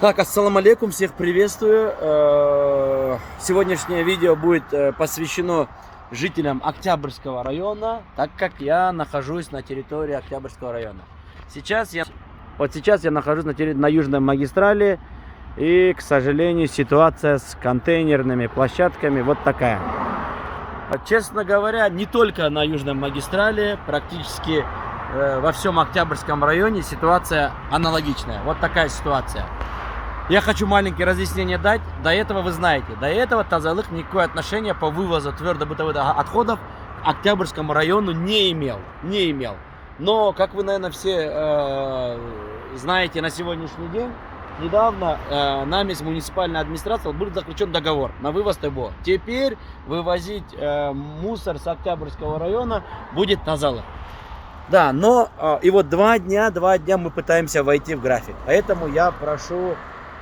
Так, ассаламу алейкум, всех приветствую. Сегодняшнее видео будет посвящено жителям Октябрьского района, так как я нахожусь на территории Октябрьского района. Сейчас я нахожусь на Южной магистрали, и, к сожалению, ситуация с контейнерными площадками вот такая. Честно говоря, не только на Южной магистрали, практически во всем Октябрьском районе ситуация аналогичная. Вот такая ситуация. Я хочу маленькие разъяснения дать. До этого вы знаете, до этого Тазалык никакое отношение по вывозу твердобытовых отходов к Октябрьскому району не имел. Но, как вы, наверное, все знаете, на сегодняшний день, недавно нами с муниципальной администрацией был заключен договор на вывоз ТБО. Теперь вывозить мусор с Октябрьского района будет Тазалык. Да, но и вот два дня мы пытаемся войти в график. Поэтому я прошу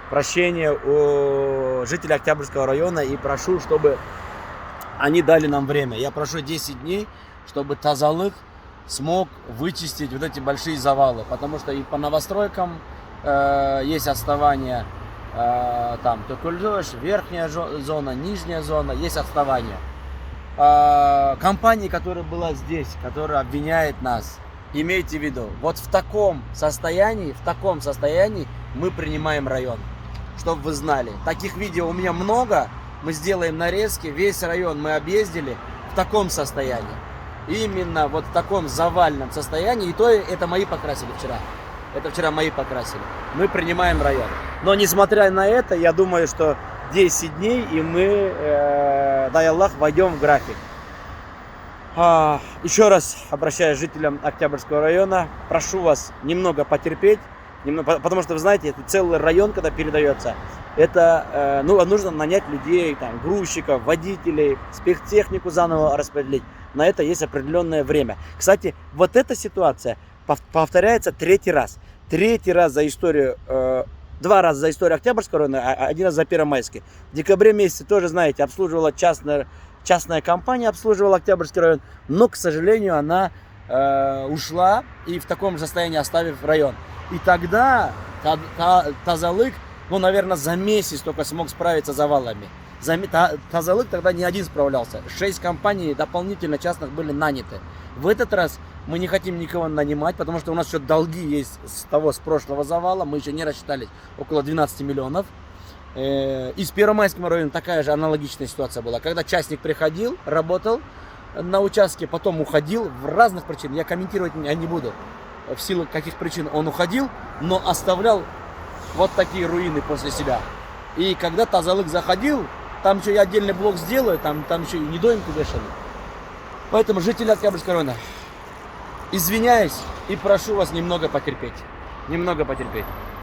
прощения у жителей Октябрьского района и прошу, чтобы они дали нам время. Я прошу 10 дней, чтобы Тазалык смог вычистить вот эти большие завалы. Потому что и по новостройкам есть отставания, там Токульжош, верхняя зона, нижняя зона, есть отставания. Компания, которая была здесь, которая обвиняет нас, имейте в виду, вот в таком состоянии мы принимаем район. Чтобы вы знали, таких видео у меня много, мы сделаем нарезки, весь район мы объездили в таком состоянии. Именно вот в таком завальном состоянии, и то это мои покрасили вчера. Это вчера мои покрасили. Мы принимаем район. Но несмотря на это, я думаю, что 10 дней, и мы, дай Аллах, войдем в график. Еще раз обращаюсь к жителям Октябрьского района, прошу вас немного потерпеть. Потому что, вы знаете, это целый район, когда передается, это нужно нанять людей, там, грузчиков, водителей, спецтехнику заново распределить. На это есть определенное время. Кстати, вот эта ситуация повторяется третий раз. Третий раз за историю, два раза за историю Октябрьского района, один раз за Первомайский. В декабре месяце тоже, знаете, обслуживала частная компания, обслуживала Октябрьский район, но, к сожалению, она ушла и в таком же состоянии оставив район. И тогда Тазалык, наверное, за месяц только смог справиться с завалами. Тазалык тогда не один справлялся. 6 компаний дополнительно частных были наняты. В этот раз мы не хотим никого нанимать, потому что у нас еще долги есть с прошлого завала. Мы еще не рассчитались, около 12 миллионов. И с Первомайским районом такая же аналогичная ситуация была. Когда частник приходил, работал на участке, потом уходил в разных причинах. Я комментировать не буду, в силу каких причин он уходил, но оставлял вот такие руины после себя. И когда Тазалык заходил, там еще и отдельный блок сделаю, там еще и недоимку вешали. Поэтому жители Октябрьского района, извиняюсь и прошу вас немного потерпеть.